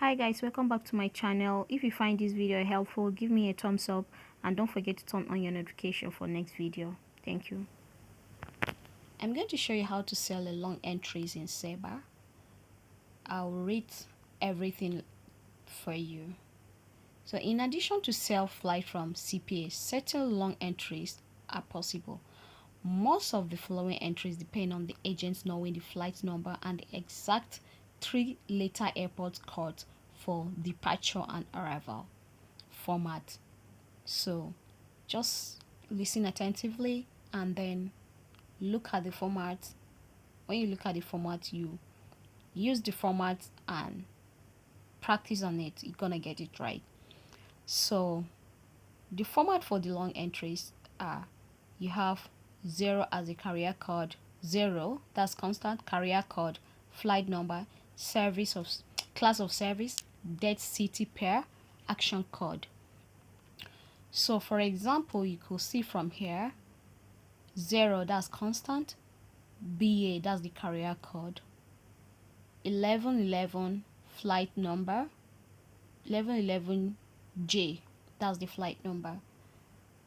Hi guys, welcome back to my channel. If you find this video helpful, give me a thumbs up and don't forget to turn on your notification for next video. Thank you. I'm going to show you how to sell a long entries in Sabre. I'll read everything for you. So in addition to sell flight from CPA, certain long entries are possible. Most of the following entries depend on the agent knowing the flight number and the exact 3-letter airport code for departure and arrival format. So just listen attentively and then look at the format. When you look at the format, you use the format and practice on it. You're gonna get it right. So the format for the long entries are, you have 0 as a carrier code, 0 that's constant, carrier code, flight number, service of class of service, date, city, pair, action code. So for example, you could see from here 0 that's constant, BA that's the carrier code, 1111 flight number, 1111J that's the flight number,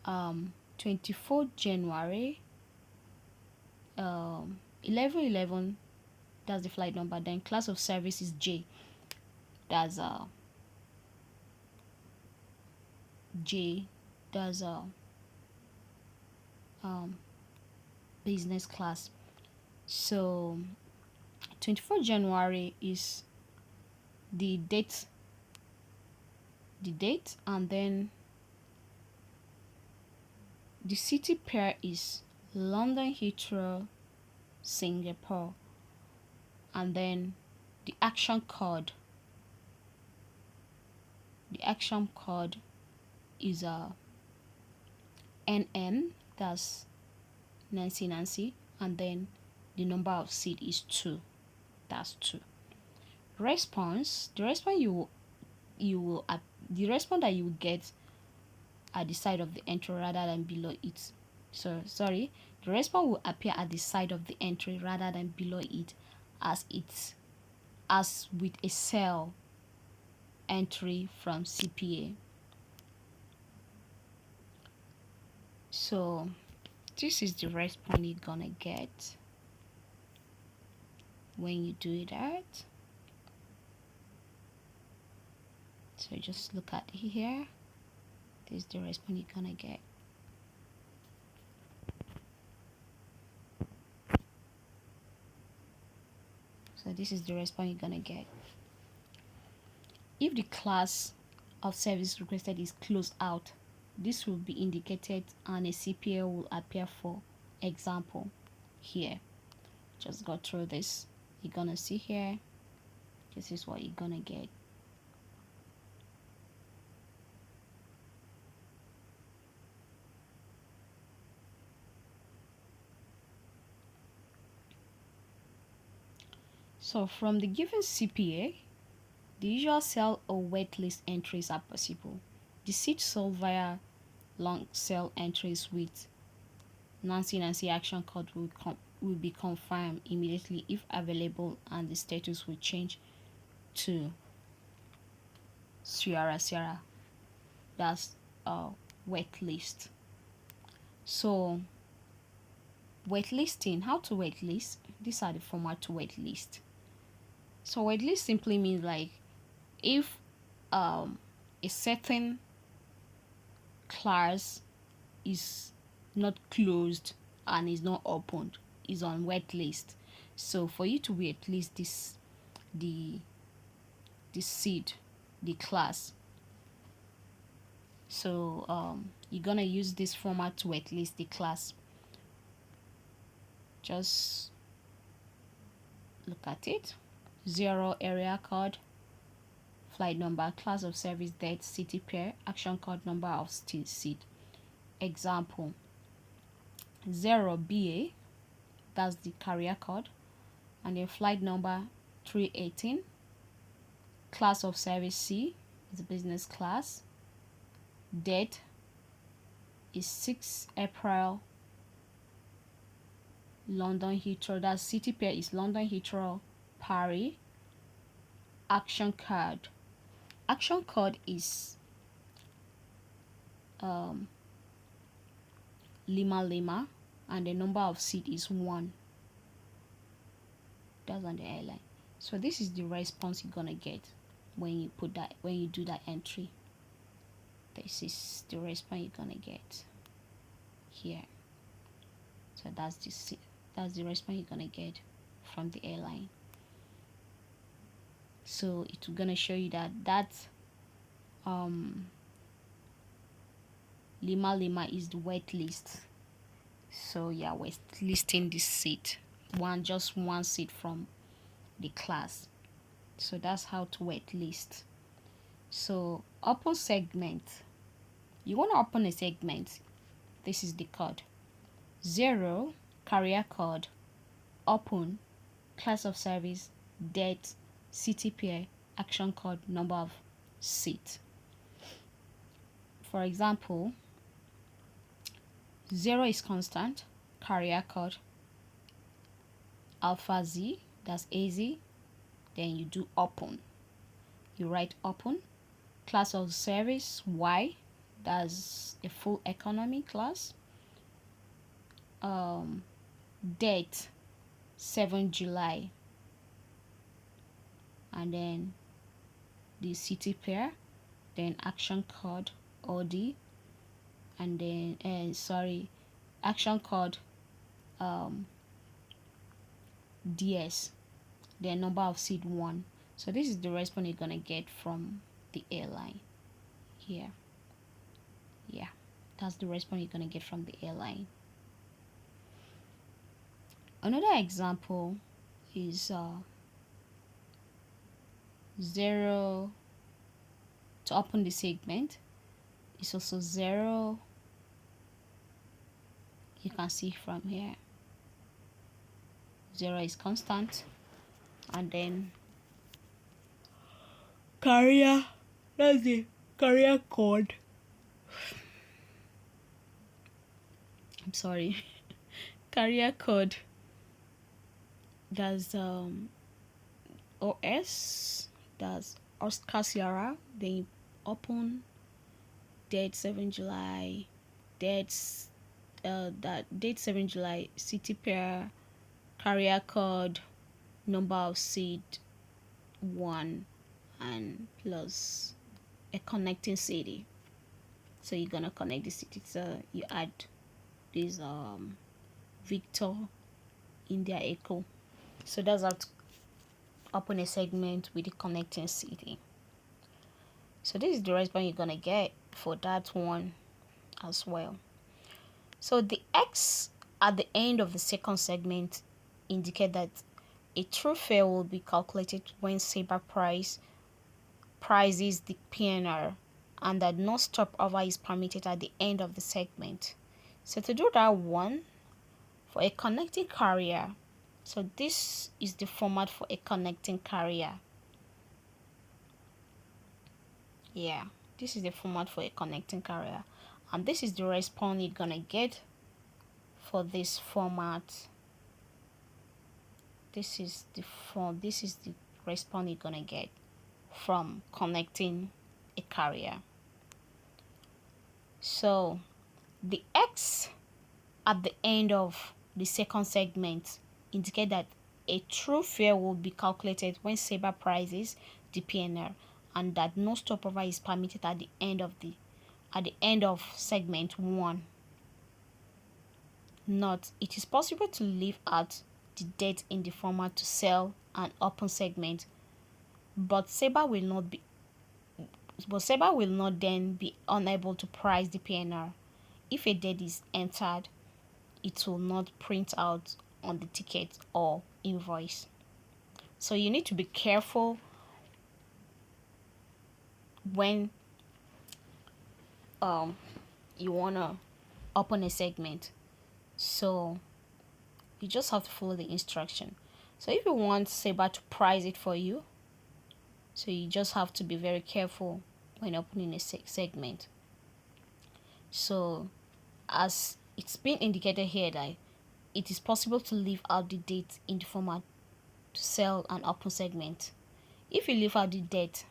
24 January, 1111 that's the flight number, then class of service is J, that's J, that's business class. So 24 January is the date, and then the city pair is London Heathrow, Singapore, and then the action code is NN, that's Nancy, and then the number of seat is 2, that's 2. The response that you will get at the side of the entry rather than below it. So sorry, the response will appear at the side of the entry rather than below it, as with a sell entry from CPA. So this is the response you're gonna get when you do that. So just look at here. This is the response you're gonna get. So this is the response you're gonna get. If the class of service requested is closed out, this will be indicated and a CPA will appear. For example, here, just go through this. You're gonna see here, this is what you're gonna get. So from the given CPA, the usual sell or waitlist entries are possible. The seat sold via long sell entries with Nancy action code will be confirmed immediately if available, and the status will change to Sierra. That's waitlist. So waitlisting, how to waitlist? These are the format to waitlist. So waitlist simply means like if a certain class is not closed and is not opened, is on waitlist. So for you to waitlist this, the seed, the class, so you're gonna use this format to waitlist the class. Just look at it. 0 area code, flight number, class of service, date, city pair, action code, number of seat. Example, 0 BA, that's the carrier code, and then flight number 318, class of service C is business class, date is 6 April, London Heathrow, that's city pair is London Heathrow, Paris, action code action code is Lima Lima, and the number of seat is 1. That's on the airline. So this is the response you're gonna get when you do that entry. This is the response you're gonna get here. So that's the response you're gonna get from the airline. So it's gonna show you that Lima Lima is the wait list. So yeah, we're listing this seat, just one seat from the class. So that's how to wait list. So open segment. You want to open a segment. This is the code. 0, carrier code, open, class of service, date, city pair, action code, number of seat. For example, 0 is constant, carrier code, alpha Z, that's AZ, then you do open. You write open, class of service Y, that's a full economy class, date 7 July, and then the city pair, then action code OD, and then action code DS, then number of seat 1. So this is the response you're gonna get from the airline here. Yeah, that's the response you're gonna get from the airline. Another example is 0 to open the segment. It's also 0. You can see from here 0 is constant, and then carrier, that's the carrier code. I'm sorry. Carrier code, that's OS, that's Oscar Sierra, then you open, date 7 July, date 7 July, city pair, carrier code, number of seat 1, and plus a connecting city. So you're gonna connect the city. So you add this Victor India Echo. So that's how to open a segment with the connecting city. So this is the response you're gonna get for that one as well. So the X at the end of the second segment indicate that a true fare will be calculated when Sabre prices the PNR, and that no stopover is permitted at the end of the segment. So to do that one, for a connecting carrier, so this is the format for a connecting carrier. Yeah, this is the format for a connecting carrier, and this is the response you're gonna get for this format. This is the response you're gonna get from connecting a carrier. So the X at the end of the second segment indicate that a true fare will be calculated when Sabre prices the PNR, and that no stopover is permitted at the end of segment 1. Note, it is possible to leave out the date in the format to sell an open segment, but Sabre will not then be unable to price the PNR. If a date is entered, it will not print out on the ticket or invoice. So you need to be careful when you wanna open a segment. So you just have to follow the instruction. So if you want Sabre to price it for you, so you just have to be very careful when opening a segment. So as it's been indicated here that it is possible to leave out the date in the format to sell an open segment. If you leave out the date,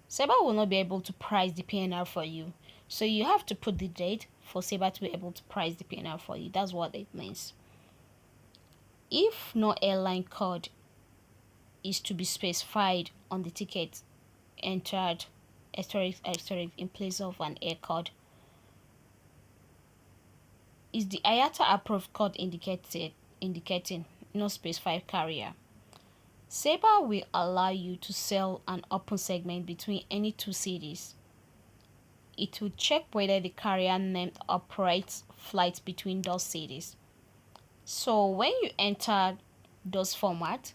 Sabre will not be able to price the PNR for you. So you have to put the date for Sabre to be able to price the PNR for you. That's what it means. If no airline code is to be specified on the ticket entered asterisk in place of an air code, is the IATA approved code indicating no specified carrier. Sabre will allow you to sell an open segment between any two cities. It will check whether the carrier name operates flights between those cities. So when you enter those formats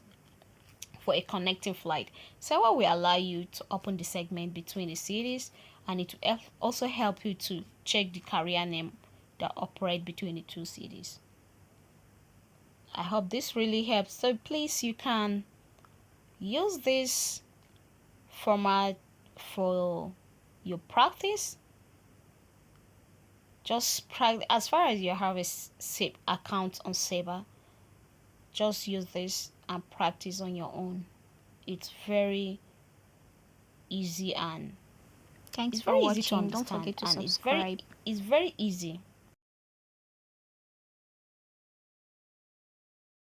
for a connecting flight, Sabre will allow you to open the segment between the cities, and it will also help you to check the carrier name that operate between the two cities. I hope this really helps. So please, you can use this format for your practice. Just practice. As far as you have a SIP account on Sabre, just use this and practice on your own. It's very easy and Thanks it's for very easy to watching. Don't understand, forget to and subscribe. it's very easy